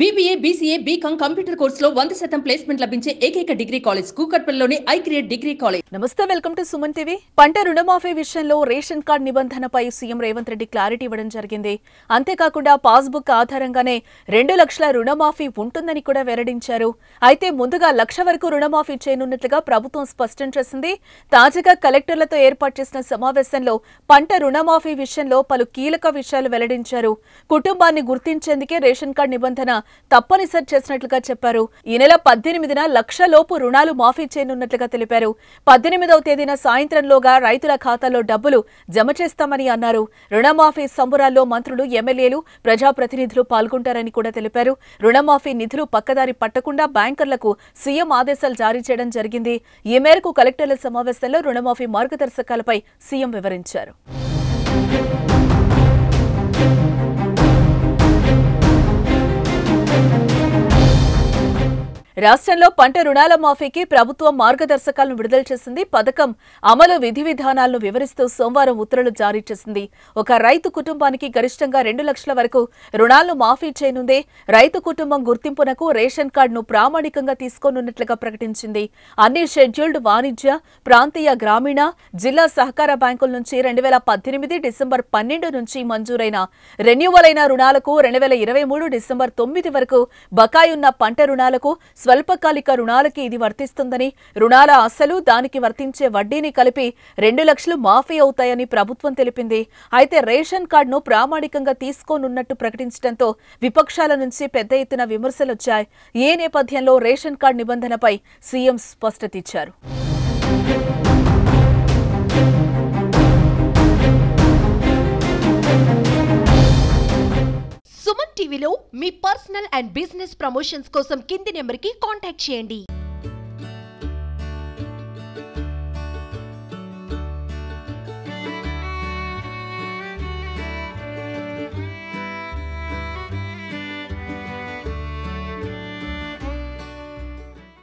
BBA, BCA, BCom computer కోర్సులో 100% placement లభించే ఏకైక డిగ్రీ కాలేజ్ కూకట్పల్లిలోని ఐక్రియేట్ డిగ్రీ కాలేజ్. నమస్తే, వెల్కమ్ టు సుమన్ టీవీ. పంట రుణమాఫీ విషయంలో రేషన్ కార్డు నిబంధనపై సీఎం రేవంత్ రెడ్డి క్లారిటీ ఇవ్వడం జరిగింది. అంతేకాకుండా పాస్బుక్ ఆధారంగానే 2 లక్షల రుణమాఫీ ఉంటుందని కూడా వెల్లడించారు. అయితే ముందుగా 1 లక్ష వరకు రుణమాఫీ చేయనున్నట్లుగా ప్రభుత్వం స్పష్టం చేసింది. తాజాగా కలెక్టర్లతో ఏర్పాటు చేసిన సమావేశంలో పంట రుణమాఫీ విషయంలో పలు కీలక విషయాలు వెల్లడించారు. కుటుంబాన్ని గుర్తించేందుకే రేషన్ కార్డు నిబంధన తప్పనిసరి చేసినట్లుగా చెప్పారు. ఈ నెల 18న 1 లక్ష లోపు రుణాలు మాఫీ చేయనున్నట్లుగా తెలిపారు. 18వ తేదీన సాయంత్రంలోగా రైతుల ఖాతాలో డబ్బులు జమ చేస్తామని అన్నారు. రుణమాఫీ సంబరాల్లో మంత్రులు, ఎమ్మెల్యేలు, ప్రజాప్రతినిధులు పాల్గొంటారని కూడా తెలిపారు. రుణమాఫీ నిధులు పక్కదారి పట్టకుండా బ్యాంకర్లకు సీఎం ఆదేశాలు జారీ చేయడం జరిగింది. ఈ మేరకు కలెక్టర్ల సమావేశంలో రుణమాఫీ మార్గదర్శకాలపై సీఎం వివరించారు. రాష్ట్రంలో పంట రుణాల మాఫీకి ప్రభుత్వం మార్గదర్శకాలను విడుదల చేసింది. పథకం అమలు విధి విధానాలను వివరిస్తూ సోమవారం ఉత్తర్వులు జారీ చేసింది. ఒక రైతు కుటుంబానికి గరిష్టంగా 2 లక్షల వరకు రుణాలను మాఫీ చేయనుందే. రైతు కుటుంబం గుర్తింపునకు రేషన్ కార్డును ప్రామాణికంగా తీసుకోనున్నట్లుగా ప్రకటించింది. అన్ని షెడ్యూల్డ్ వాణిజ్య, ప్రాంతీయ, గ్రామీణ, జిల్లా సహకార బ్యాంకుల నుంచి 2018 డిసెంబర్ 12 నుంచి మంజూరైన రెన్యువల్ అయిన రుణాలకు, 2023 డిసెంబర్ 9 వరకు బకాయున్న పంట రుణాలకు, స్వల్పకాలిక రుణాలకి ఇది వర్తిస్తుందని, రుణాల అసలు, దానికి వర్తించే వడ్డీని కలిపి 2 లక్షలు మాఫీ అవుతాయని ప్రభుత్వం తెలిపింది. అయితే రేషన్ కార్డును ప్రామాణికంగా తీసుకోనున్నట్టు ప్రకటించడంతో విపక్షాల నుంచి పెద్ద ఎత్తున విమర్శలొచ్చాయి. ఈ నేపథ్యంలో రేషన్ కార్డు నిబంధనపై సీఎం స్పష్టత ఇచ్చారు. సుమన్ టీవీలో మీ పర్సనల్ అండ్ బిజినెస్ ప్రమోషన్స్ కోసం కింది నెంబర్కి కాంటాక్ట్ చేయండి.